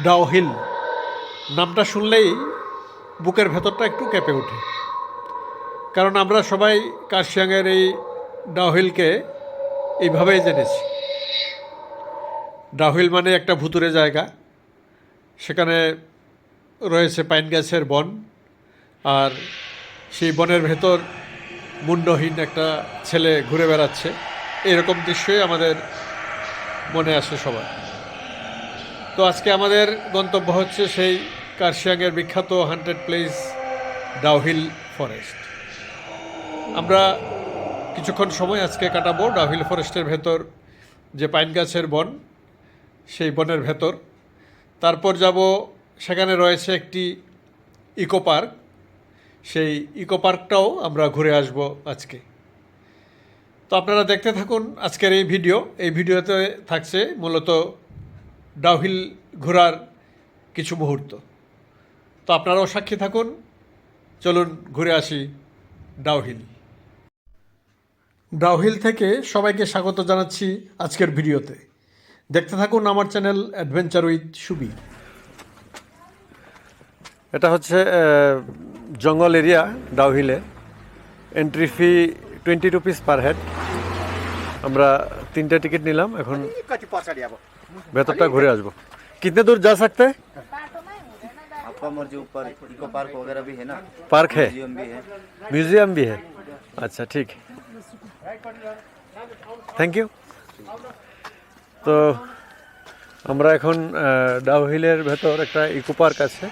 ডাউহিল নামটা শুনলেই বুকের ভেতরটা একটু কেঁপে ওঠে, কারণ আমরা সবাই কার্শিয়াংয়ের এই ডাউহিলকে এইভাবেই জেনেছি। ডাউহিল মানে একটা ভুতুরে জায়গা, সেখানে রয়েছে পাইন গাছের বন, আর সেই বনের ভেতর মুন্ডহীন একটা ছেলে ঘুরে বেড়াচ্ছে, এরকম দৃশ্যই আমাদের মনে আসে সবার। তো আজকে আমাদের গন্তব্য হচ্ছে সেই কার্শিয়াংয়ের বিখ্যাত হান্টেড প্লেস ডাউহিল ফরেস্ট। আমরা কিছুক্ষণ সময় আজকে কাটাবো ডাউহিল ফরেস্টের ভেতর, যে পাইন গাছের বন, সেই বনের ভেতর। তারপর যাব, সেখানে রয়েছে একটি ইকো পার্ক, সেই ইকো পার্কটাও আমরা ঘুরে আসব আজকে। তো আপনারা দেখতে থাকুন আজকের এই ভিডিও। এই ভিডিওতে থাকছে মূলত ডাউহিল ঘোরার কিছু মুহূর্ত। তো আপনারাও সাক্ষী থাকুন, চলুন ঘুরে আসি ডাউহিল। ডাউহিল থেকে সবাইকে স্বাগত জানাচ্ছি আজকের ভিডিওতে। দেখতে থাকুন আমার চ্যানেল অ্যাডভেঞ্চার উইথ সুবি। এটা হচ্ছে জঙ্গল এরিয়া ডাউহিলে। Entry fee 20 rupees per head. আমরা 3টে টিকিট নিলাম, এখন ভেতরটা ঘুরে আসবো। कितने दूर जा सकते हैं? आपका मर्जी। ऊपर इको पार्क वगैरह भी है ना, पार्क है, म्यूजियम भी है। म्यूजियम भी है। अच्छा ठीक, থ্যাংক ইউ। তো আমরা এখন ডাউহিলের ভেতর একটা ইকো পার্ক আছে।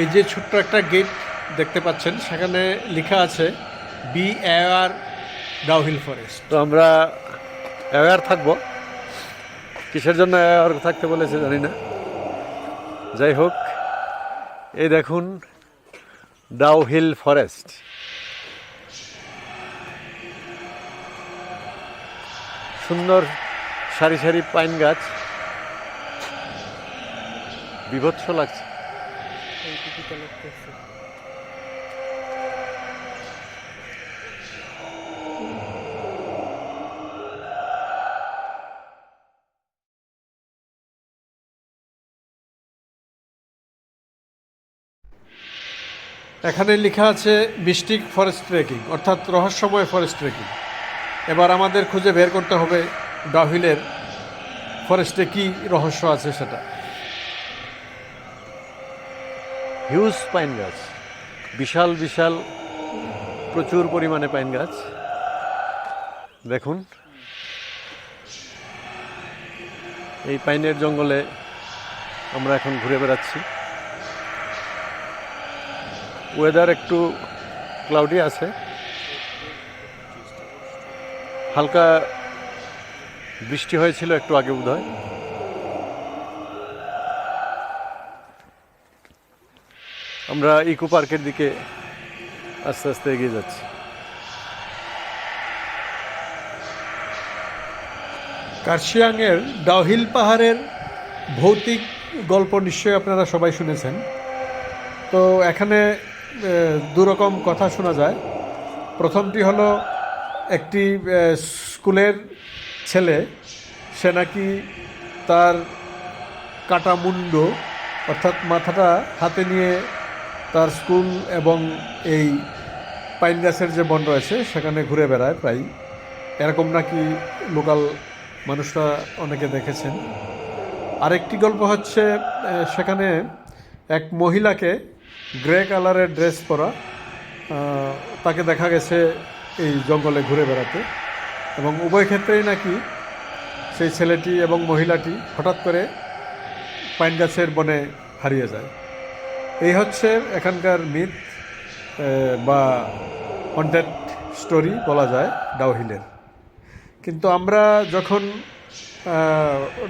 এই যে ছোট্ট একটা গেট দেখতে পাচ্ছেন, সেখানে লেখা আছে বি অ্যাওয়ার ডাউহিল ফরেস্ট। তো আমরা অ্যাওয়ার থাকবো, কিসের জন্য অ্যাওয়ার থাকতে বলেছে জানি না। যাই হোক, এই দেখুন ডাউহিল ফরেস্ট। সুন্দর সারি সারি পাইন গাছ, বিভৎস লাগছে। এখানে লেখা আছে মিস্টিক ফরেস্ট ট্রেকিং, অর্থাৎ রহস্যময় ফরেস্ট ট্রেকিং। এবার আমাদের খুঁজে বের করতে হবে ডাউহিলের ফরেস্টে কি রহস্য আছে সেটা। হিউজ পাইন গাছ, বিশাল বিশাল প্রচুর পরিমাণে পাইন গাছ। দেখুন, এই পাইনের জঙ্গলে আমরা এখন ঘুরে বেড়াচ্ছি। ওয়েদার একটু ক্লাউডি আছে, হালকা বৃষ্টি হয়েছিল একটু আগে বোধহয়। আমরা ইকো পার্কের দিকে আস্তে আস্তে এগিয়ে যাচ্ছি। কার্শিয়াংয়ের ডাউহিল পাহাড়ের ভৌতিক গল্প নিশ্চয়ই আপনারা সবাই শুনেছেন। তো এখানে দুরকম কথা শোনা যায়। প্রথমটি হলো, একটি স্কুলের ছেলে, সে নাকি তার কাটা মুন্ড অর্থাৎ মাথাটা হাতে নিয়ে তার স্কুল এবং এই পাইন গাছের যে বন রয়েছে সেখানে ঘুরে বেড়ায় প্রায়, এরকম নাকি লোকাল মানুষরা অনেকে দেখেছেন। আরেকটি গল্প হচ্ছে, সেখানে এক মহিলাকে গ্রে কালারের ড্রেস পরা তাকে দেখা গেছে এই জঙ্গলে ঘুরে বেড়াতে, এবং উভয় ক্ষেত্রেই নাকি সেই ছেলেটি এবং মহিলাটি হঠাৎ করে পাইন গাছের বনে হারিয়ে যায়। এই হচ্ছে এখানকার মিথ বা হন্টেড স্টোরি বলা যায় ডাউহিলের। কিন্তু আমরা যখন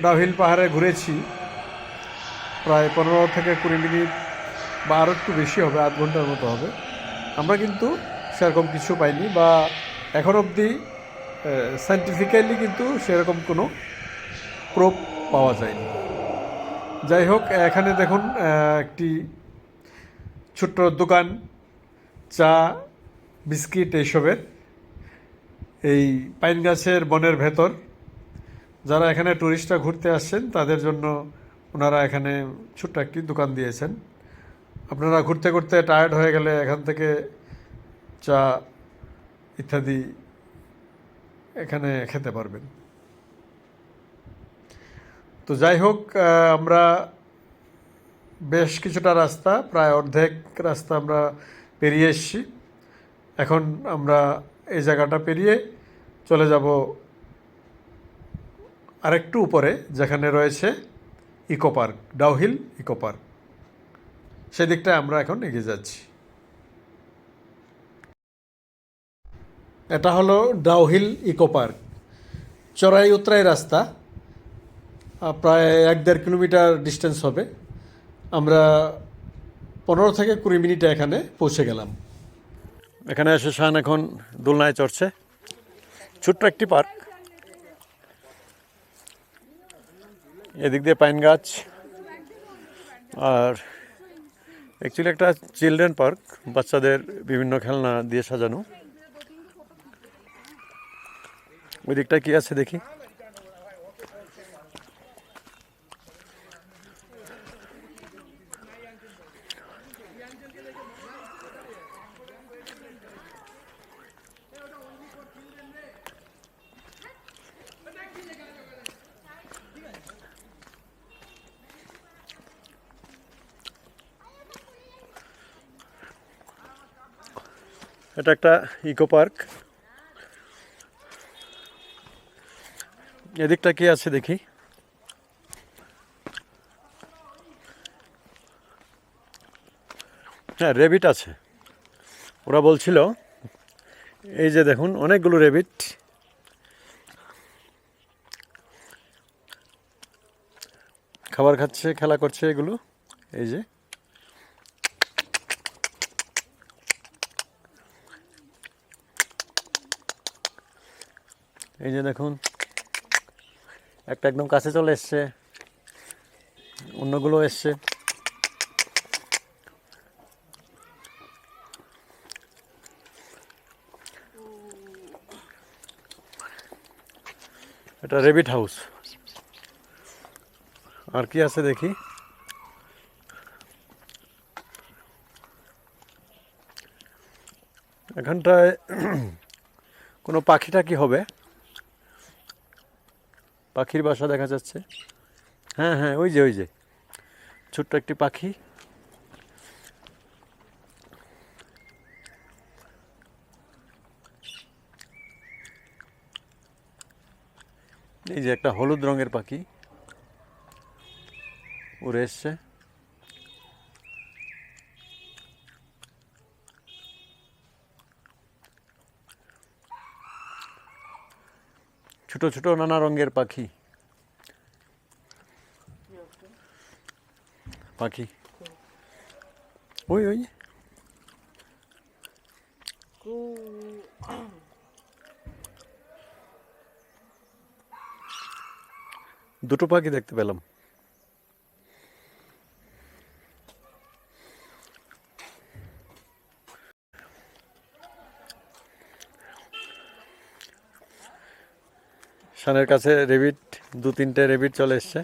ডাউহিল পাহাড়ে ঘুরেছি, প্রায় 15 থেকে 20 মিনিট বা আরও একটু বেশি হবে, আধ ঘন্টার মতো হবে, আমরা কিন্তু সেরকম কিছু পাইনি, বা এখন অবধি সায়েন্টিফিক্যালি কিন্তু সেরকম কোনো প্রুফ পাওয়া যায়নি। যাই হোক, এখানে দেখুন একটি ছোট্ট দোকান, চা, বিস্কিট এইসবের, এই পাইন গাছের বনের ভেতর। যারা এখানে ট্যুরিস্টরা ঘুরতে আসছেন তাদের জন্য ওনারা এখানে ছোট্ট একটি দোকান দিয়েছেন। আপনারা ঘুরতে ঘুরতে টায়ার্ড হয়ে গেলে এখান থেকে চা ইত্যাদি এখানে খেতে পারবেন। তো যাই হোক, আমরা বেশ কিছুটা রাস্তা, প্রায় অর্ধেক রাস্তা আমরা পেরিয়ে এসেছি। এখন আমরা এই জায়গাটা পেরিয়ে চলে যাব আরেকটু উপরে, যেখানে রয়েছে eco park, Dowhill eco park. সেদিকটায় আমরা এখন এগিয়ে যাচ্ছি। এটা হলো ডাউহিল ইকো পার্ক, চড়াই উতরাই রাস্তা, প্রায় 1-1.5 কিলোমিটার ডিস্টেন্স হবে। আমরা 15 থেকে 20 মিনিটে এখানে পৌঁছে গেলাম। এখানে এসে শান এখন দোলনায় চড়ছে। ছোট্ট একটি পার্ক, এদিক দিয়ে পাইন গাছ, আর অ্যাকচুয়ালি একটা চিলড্রেন পার্ক, বাচ্চাদের বিভিন্ন খেলনা দিয়ে সাজানো। ওই দিকটা কি আছে দেখি। এটা একটা ইকো পার্ক। এদিকটা কি আছে দেখি। হ্যাঁ, রেবিট আছে। ওরা বলছিল, এই যে দেখুন অনেকগুলো রেবিট। খাবার খাচ্ছে, খেলা করছে এগুলো। এই যে দেখুন, একটা একদম কাছে চলে এসছে, অন্যগুলো এসছে। এটা রেবিট হাউস। আর কি আছে দেখি। এখানটায় কোনো পাখি টাকি হবে, পাখির বাসা দেখা যাচ্ছে। হ্যাঁ হ্যাঁ, ওই যে ছোট্ট একটি পাখি। এই যে একটা হলুদ রঙের পাখি উড়ে এসছে। ছোট ছোট নানা রঙের পাখি ওই দুটো পাখি দেখতে পেলাম। শানের কাছে রেবিট, 2-3টে রেবিট চলে এসছে।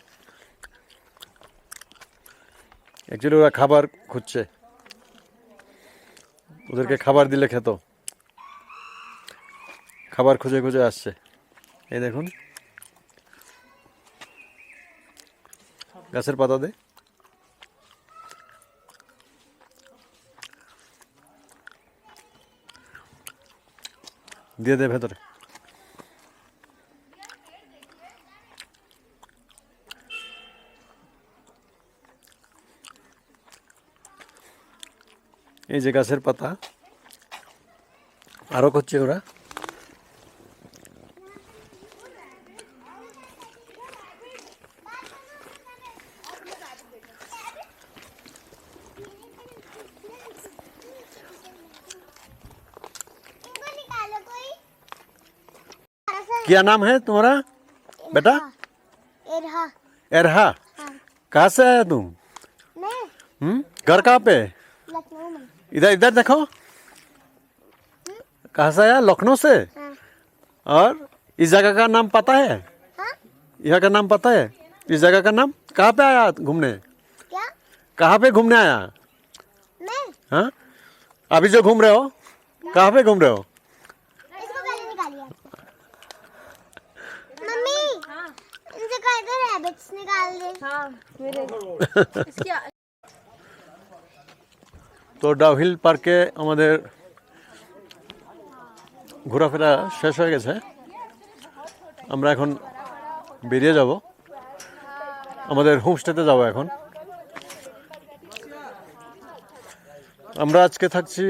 অ্যাকচুয়ালি ওরা খাবার খুঁজছে, ওদেরকে খাবার দিলে খেত। খাবার খুঁজে খুঁজে আসছে। এই দেখুন, গাছের পাতা দিয়ে দে ভেতরে। এই যে গাছের পাতা আরো করছে ওরা। क्या नाम है तुम्हारा बेटा? एरहा। एरहा। कहाँ से आया तुम? मैं घर कहाँ पे? लखनऊ में। इधर इधर देखो। कहाँ से आया? लखनऊ से। हाँ। और इस जगह का नाम पता है? हाँ? यहाँ का नाम पता है? इस जगह का नाम? कहाँ पे आया घूमने? क्या? कहाँ पे घूमने आया? मैं हाँ, अभी जो घूम रहे हो कहाँ पे घूम रहे हो? इसको पहले निकालिए। मम्मी इनसे कह दो रैबिट्स निकाल दे। हाँ मेरे इसकी তো ডাউহিল পার্কে আমাদের ঘোরাফেরা শেষ হয়ে গেছে। আমরা এখন বেরিয়ে যাব, আমাদের হোমস্টেতে যাব এখন। আমরা আজকে থাকছি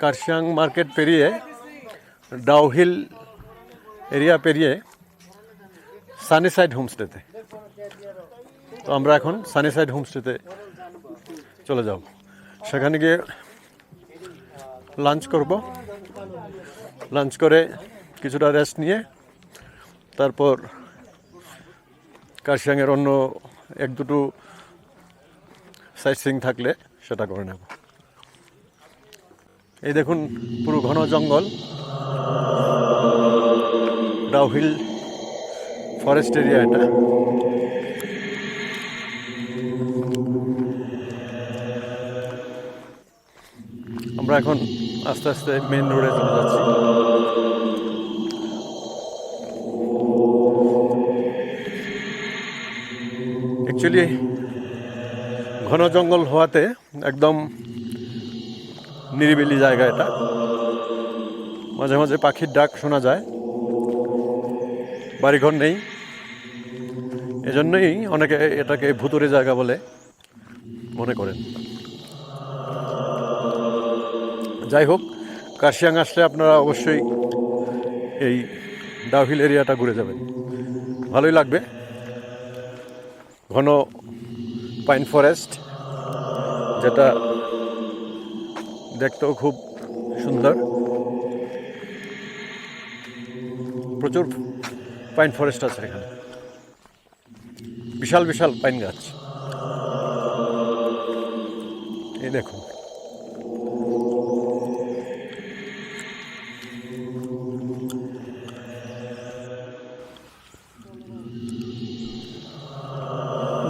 কার্শিয়াং মার্কেট পেরিয়ে, ডাউহিল এরিয়া পেরিয়ে সানিসাইড হোমস্টেতে। তো আমরা এখন সানিসাইড হোমস্টেতে চলে যাব, সেখানে গিয়ে লাঞ্চ করব। লাঞ্চ করে কিছুটা রেস্ট নিয়ে তারপর কার্শিয়াংয়ের অন্য এক দুটো সাইট সিইং থাকলে সেটা করে নেব। এই দেখুন পুরো ঘন জঙ্গল, ডাউহিল ফরেস্ট এরিয়া এটা। আমরা এখন আস্তে আস্তে মেন রোডে চলে যাচ্ছি। অ্যাকচুয়ালি ঘন জঙ্গল হওয়াতে একদম নিরিবিলি জায়গা এটা। মাঝে মাঝে পাখির ডাক শোনা যায়, বাড়িঘর নেই, এজন্যই অনেকে এটাকে ভুতুরে জায়গা বলে মনে করেন। যাই হোক, কার্শিয়াং আসলে আপনারা অবশ্যই এই ডাউহিল এরিয়াটা ঘুরে যাবেন, ভালোই লাগবে। ঘন পাইন ফরেস্ট, যেটা দেখতেও খুব সুন্দর। প্রচুর পাইন ফরেস্ট আছে এখানে, বিশাল বিশাল পাইন গাছ। এই দেখুন,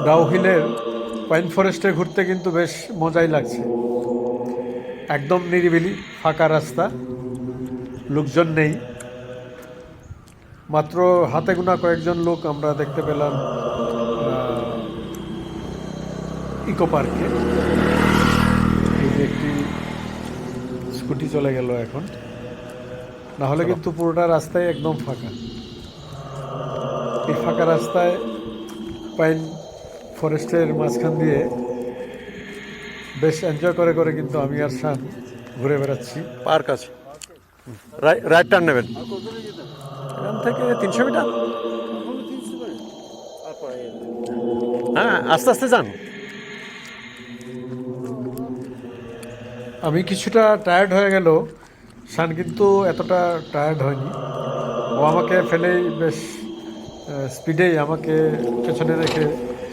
ডাউহিলের পাইন ফরেস্টে ঘুরতে কিন্তু বেশ মজাই লাগছে। একদম নিরিবিলি ফাঁকা রাস্তা, লোকজন নেই, মাত্র হাতে গোনা কয়েকজন লোক আমরা দেখতে পেলাম ইকো পার্কে। এই যে একটি স্কুটি চলে গেল এখন, না হলে কিন্তু পুরোটা রাস্তায় একদম ফাঁকা। এই ফাঁকা রাস্তায় পাইন ফরেস্টের মাঝখান দিয়ে বেশ এনজয় করে করে কিন্তু আমি আর শান ঘুরে বেড়াচ্ছি। পার্ক আছে, রাইট টার্ন নেবেন এখান থেকে 300 মিটার। হ্যাঁ, আস্তে আস্তে যান। আমি কিছুটা টায়ার্ড হয়ে গেল, শান কিন্তু এতটা টায়ার্ড হয়নি। ও আমাকে ফেলেই বেশ স্পিডেই আমাকে পেছনে রেখে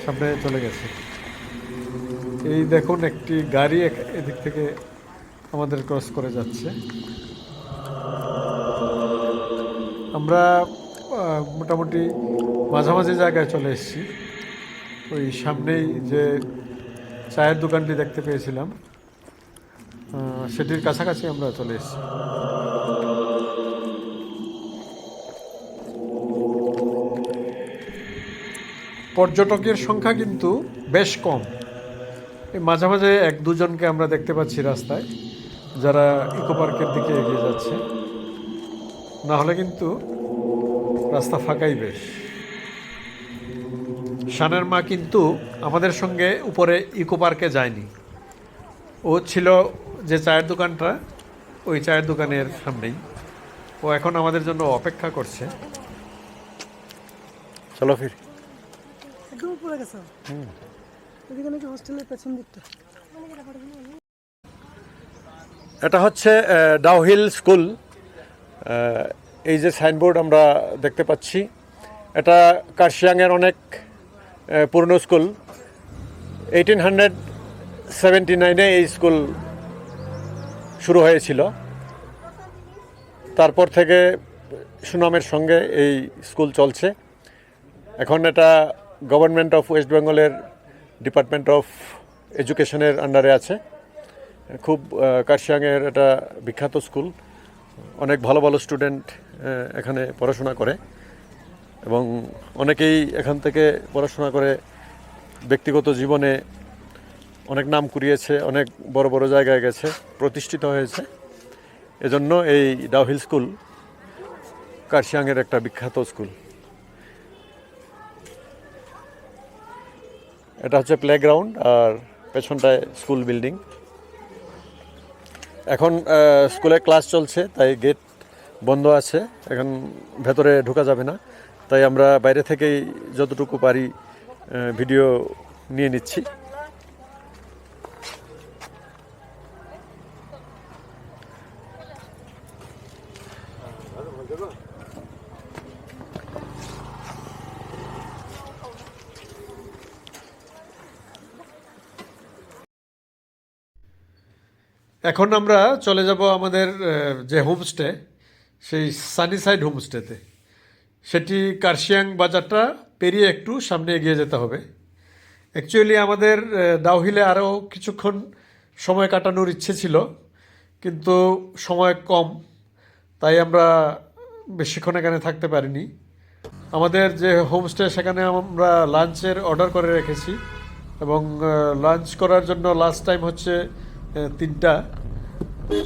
সামনে চলে গেছে। এই দেখুন একটি গাড়ি এদিক থেকে আমাদের ক্রস করে যাচ্ছে। আমরা মোটামুটি মাঝামাঝি জায়গায় চলে এসেছি। ওই সামনেই যে চায়ের দোকানটি দেখতে পেয়েছিলাম সেটির কাছাকাছি আমরা চলে এসেছি। পর্যটকের সংখ্যা কিন্তু বেশ কম। এই মাঝে মাঝে এক দুজনকে আমরা দেখতে পাচ্ছি রাস্তায়, যারা ইকো পার্কের দিকে এগিয়ে যাচ্ছে, না হলে কিন্তু রাস্তা ফাঁকাই বেশ। শানের মা কিন্তু আমাদের সঙ্গে উপরে ইকো পার্কে যায়নি, ও ছিল যে চায়ের দোকানটা, ওই চায়ের দোকানের সামনেই। ও এখন আমাদের জন্য অপেক্ষা করছে। চলো ফির। একদম উপরে গেছে, এদিকে নাকি হোস্টেলের পেছন দিকটা। এটা হচ্ছে ডাউহিল স্কুল। এই যে সাইনবোর্ড আমরা দেখতে পাচ্ছি, এটা কার্শিয়াংয়ের অনেক পুরনো স্কুল। 1879-এ এই স্কুল শুরু হয়েছিল। তারপর থেকে সুনামের সঙ্গে এই স্কুল চলছে। এখন এটা গভর্নমেন্ট অফ ওয়েস্ট বেঙ্গলের ডিপার্টমেন্ট অফ এডুকেশনের আন্ডারে আছে। খুব কার্শিয়াংয়ের এটা বিখ্যাত স্কুল, অনেক ভালো ভালো স্টুডেন্ট এখানে পড়াশোনা করে এবং অনেকেই এখান থেকে পড়াশোনা করে ব্যক্তিগত জীবনে অনেক নাম কুড়িয়েছে, অনেক বড় বড় জায়গায় গেছে, প্রতিষ্ঠিত হয়েছে। এজন্য এই ডাউহিল স্কুল কার্শিয়াংয়ের একটা বিখ্যাত স্কুল। এটা হচ্ছে প্লেগ্রাউন্ড আর পেছনটায় স্কুল বিল্ডিং। এখন স্কুলে ক্লাস চলছে, তাই গেট বন্ধ আছে, এখন ভেতরে ঢোকা যাবে না। তাই আমরা বাইরে থেকেই যতটুকু পারি ভিডিও নিয়ে নিচ্ছি। এখন আমরা চলে যাব আমাদের যে হোমস্টে, সেই সানিসাইড হোমস্টেতে। সেটি কার্শিয়াং বাজারটা পেরিয়ে একটু সামনে এগিয়ে যেতে হবে। অ্যাকচুয়ালি আমাদের ডাউহিলে আরও কিছুক্ষণ সময় কাটানোর ইচ্ছে ছিল, কিন্তু সময় কম, তাই আমরা বেশিক্ষণ এখানে থাকতে পারিনি। আমাদের যে হোমস্টে সেখানে আমরা লাঞ্চের অর্ডার করে রেখেছি এবং লাঞ্চ করার জন্য লাস্ট টাইম হচ্ছে 3টা।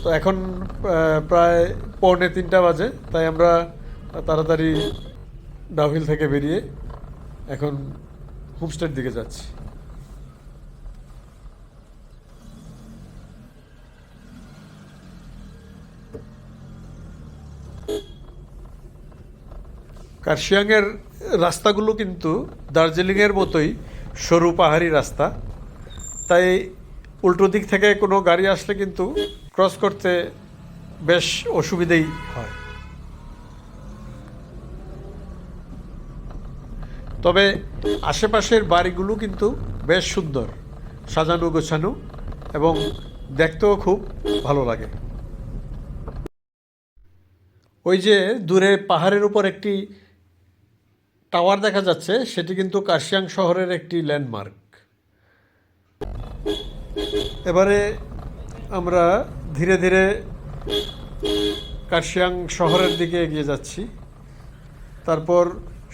তো এখন প্রায় 2:45 বাজে, তাই আমরা তাড়াতাড়ি ডাউহিল থেকে বেরিয়ে এখন হোমস্টের দিকে যাচ্ছি। কার্শিয়াংয়ের রাস্তাগুলো কিন্তু দার্জিলিংয়ের মতোই সরু পাহাড়ি রাস্তা, তাই উল্টো দিক থেকে কোনো গাড়ি আসলে কিন্তু ক্রস করতে বেশ অসুবিধেই হয়। তবে আশেপাশের বাড়িগুলো কিন্তু বেশ সুন্দর, সাজানো গোছানো এবং দেখতেও খুব ভালো লাগে। ওই যে দূরে পাহাড়ের উপর একটি টাওয়ার দেখা যাচ্ছে, সেটি কিন্তু কার্শিয়াং শহরের একটি ল্যান্ডমার্ক। এবারে আমরা ধীরে ধীরে কার্শিয়াং শহরের দিকে এগিয়ে যাচ্ছি। তারপর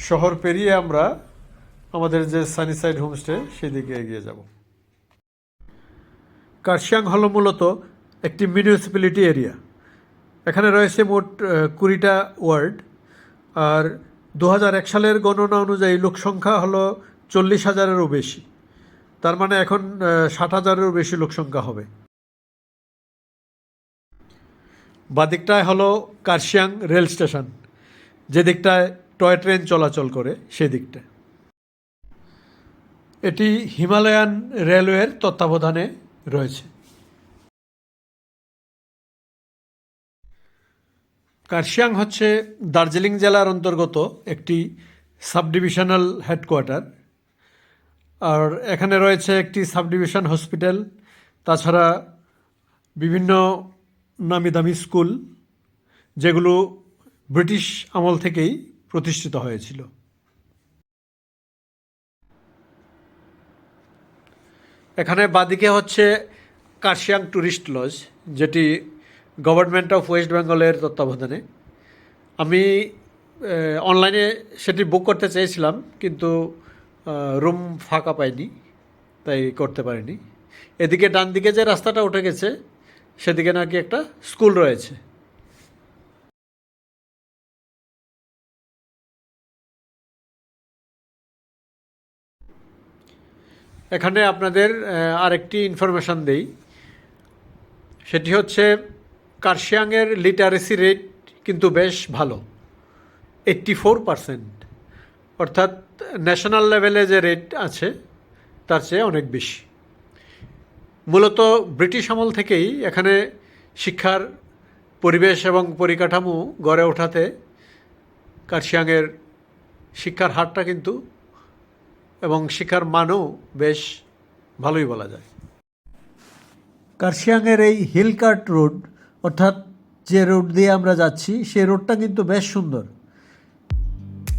শহর পেরিয়ে আমরা আমাদের যে সানিসাইড হোমস্টে সেদিকে এগিয়ে যাব। কার্শিয়াং হলো মূলত একটি মিউনিসিপ্যালিটি এরিয়া। এখানে রয়েছে মোট 20টা ওয়ার্ড, আর 2001 সালের গণনা অনুযায়ী লোকসংখ্যা হলো 40,000-এরও বেশি। তার মানে এখন 60,000-এরও বেশি লোকসংখ্যা হবে। বাদিকটায় হলো কার্শিয়াং রেল স্টেশন, যে দিকটায় টয় ট্রেন চলাচল করে সেদিকটা। এটি হিমালয়ান রেলওয়ের তত্ত্বাবধানে রয়েছে। কার্শিয়াং হচ্ছে দার্জিলিং জেলার অন্তর্গত একটি সাবডিভিশনাল হেডকোয়ার্টার, আর এখানে রয়েছে একটি সাবডিভিশন হসপিটাল, তাছাড়া বিভিন্ন নামি দামি স্কুল, যেগুলো ব্রিটিশ আমল থেকেই প্রতিষ্ঠিত হয়েছিল। এখানে বাদিকে হচ্ছে কার্শিয়াং ট্যুরিস্ট লজ, যেটি গভর্নমেন্ট অফ ওয়েস্ট বেঙ্গলের তত্ত্বাবধানে। আমি অনলাইনে সেটি বুক করতে চেয়েছিলাম, কিন্তু রুম ফাঁকা পাইনি, তাই করতে পারিনি। এদিকে ডান দিকে যে রাস্তাটা উঠে গেছে সেদিকে নাকি একটা স্কুল রয়েছে। এখানে আপনাদের আরেকটি ইনফরমেশান দেই, সেটি হচ্ছে কার্শিয়াংয়ের লিটারেসি রেট কিন্তু বেশ ভালো, 84%, অর্থাৎ ন্যাশনাল লেভেলে যে রেট আছে তার চেয়ে অনেক বেশি। মূলত ব্রিটিশ আমল থেকেই এখানে শিক্ষার পরিবেশ এবং পরিকাঠামো গড়ে ওঠাতে কার্শিয়াংয়ের শিক্ষার হারটা কিন্তু এবং শিক্ষার মানও বেশ ভালোই বলা যায়। কার্শিয়াংয়ের এই হিল কাট রোড, অর্থাৎ যে রোড দিয়ে আমরা যাচ্ছি সেই রোডটা কিন্তু বেশ সুন্দর,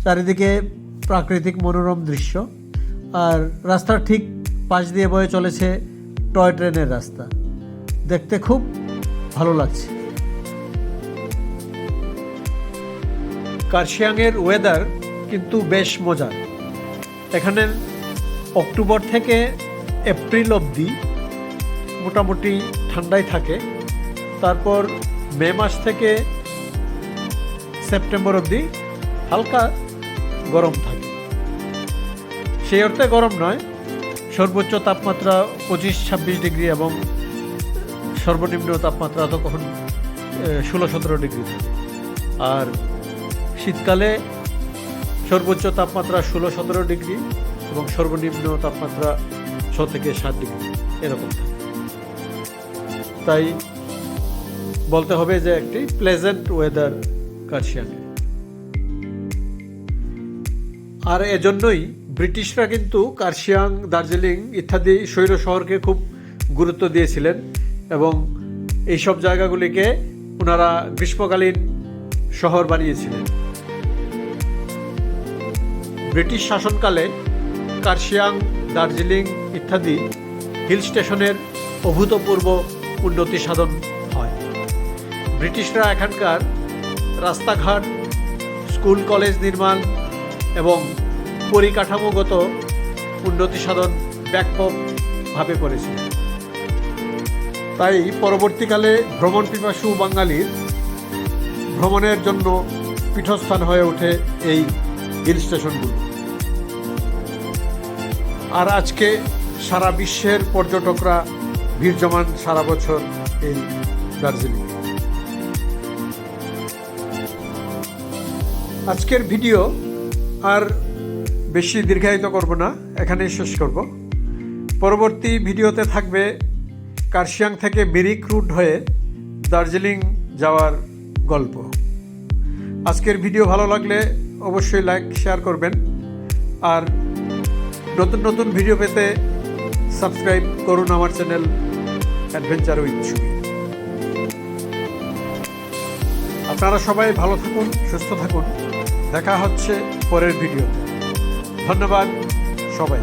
চারিদিকে প্রাকৃতিক মনোরম দৃশ্য, আর রাস্তার ঠিক পাশ দিয়ে বয়ে চলেছে টয় ট্রেনের রাস্তা, দেখতে খুব ভালো লাগছে। কার্শিয়াংয়ের ওয়েদার কিন্তু বেশ মজার। এখানে অক্টোবর থেকে এপ্রিল অবধি মোটামুটি ঠান্ডাই থাকে, তারপর মে মাস থেকে সেপ্টেম্বর অবধি হালকা গরম থাকে। সেই অর্থে গরম নয়, সর্বোচ্চ তাপমাত্রা 25-26 ডিগ্রি এবং সর্বনিম্ন তাপমাত্রা তখন 16-17 ডিগ্রি থাকে। আর শীতকালে সর্বোচ্চ তাপমাত্রা 16-17 ডিগ্রি এবং সর্বনিম্ন তাপমাত্রা 6 থেকে 7 ডিগ্রি এরকম থাকে। তাই বলতে হবে যে একটি প্লেজেন্ট ওয়েদার কার্শিয়াংয়ে। আর এজন্যই ব্রিটিশরা কিন্তু কার্শিয়াং, দার্জিলিং ইত্যাদি স্বৈর শহরকে খুব গুরুত্ব দিয়েছিলেন এবং এইসব জায়গাগুলিকে ওনারা গ্রীষ্মকালীন শহর বানিয়েছিলেন। ব্রিটিশ শাসনকালে কার্শিয়াং, দার্জিলিং ইত্যাদি হিল স্টেশনের অভূতপূর্ব উন্নতি সাধন হয়। ব্রিটিশরা এখানকার রাস্তাঘাট, স্কুল কলেজ নির্মাণ এবং পরিকাঠামোগত উন্নতি সাধন ব্যাপকভাবে করেছিল। তাই পরবর্তীকালে ভ্রমণ পিপাসু বাঙালির ভ্রমণের জন্য পীঠস্থান হয়ে ওঠে এই হিল স্টেশনগুলো। আর আজকে সারা বিশ্বের পর্যটকরা ভিড় জমান সারা বছর এই দার্জিলিং। আজকের ভিডিও আর বেশি দীর্ঘায়িত করব না, এখানেই শেষ করব। পরবর্তী ভিডিওতে থাকবে কার্শিয়াং থেকে মিরিক রুট হয়ে দার্জিলিং যাওয়ার গল্প। আজকের ভিডিও ভালো লাগলে অবশ্যই লাইক, শেয়ার করবেন। আর নতুন নতুন ভিডিও পেতে সাবস্ক্রাইব করুন আমার চ্যানেল অ্যাডভেঞ্চার উইথ সুমি। আপনারা সবাই ভালো থাকুন, সুস্থ থাকুন। দেখা হচ্ছে পরের ভিডিওতে। ধন্যবাদ সবাই।